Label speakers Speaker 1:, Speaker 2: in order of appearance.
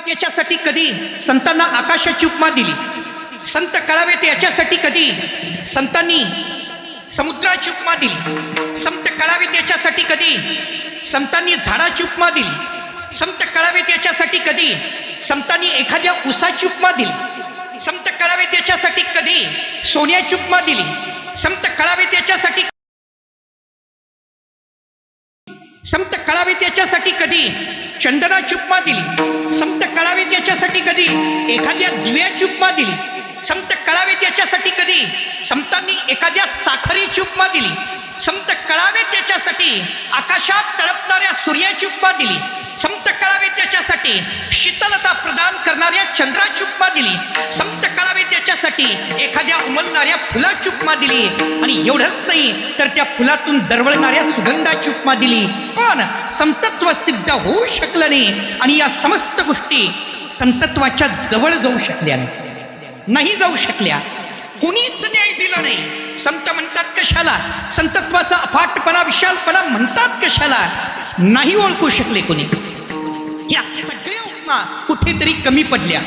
Speaker 1: याच्यासाठी कधी संतांना आकाशाची उपमा दिली, संत कळावेत याच्यासाठी कधी संतांनी समुद्राची उपमा दिली, संत कळावेत याच्यासाठी कधी संतांनी झाडाची उपमा दिली, संत कळावेत याच्यासाठी कधी संतांनी एखाद्या उसाची उपमा दिली, संत कळावेत याच्यासाठी कधी सोन्याची उपमा दिली, संत कळावेत याच्यासाठी संत कळावेत याच्यासाठी कधी चंदनाची उपमा दिली, संत कळावेत याच्यासाठी कधी एखाद्या दिव्याची उपमा दिली, संत कळावेत याच्यासाठी कधी संतांनी एखाद्या साखरेची उपमा दिली, संत कळावेत याच्यासाठी आकाशात तळपणाऱ्या सूर्याची उपमा दिली, संत कळावेत याच्यासाठी शीतलता प्रदान करणाऱ्या चंद्राची उपमा दिली, संत कळावेत याच्यासाठी एखाद्या उमलणाऱ्या फुलाची उपमा दिली, आणि एवढंच नाही तर त्या फुलातून दरवळणाऱ्या सुगंधाची उपमा दिली. पण संतत्व सिद्ध होऊ शकलं नाही, आणि या समस्त गोष्टी संतत्वाच्या जवळ जाऊ शकल्या नाही जाऊ शकल्या. कुणीच न्याय दिला नाही. संत म्हणतात कशाला, संतत्वाचा अफाटपणा विशालपणा म्हणतात कशाला, नाही ओळखू शकले कोणी. या सगळ्या उपमा कुठेतरी कमी पडल्या.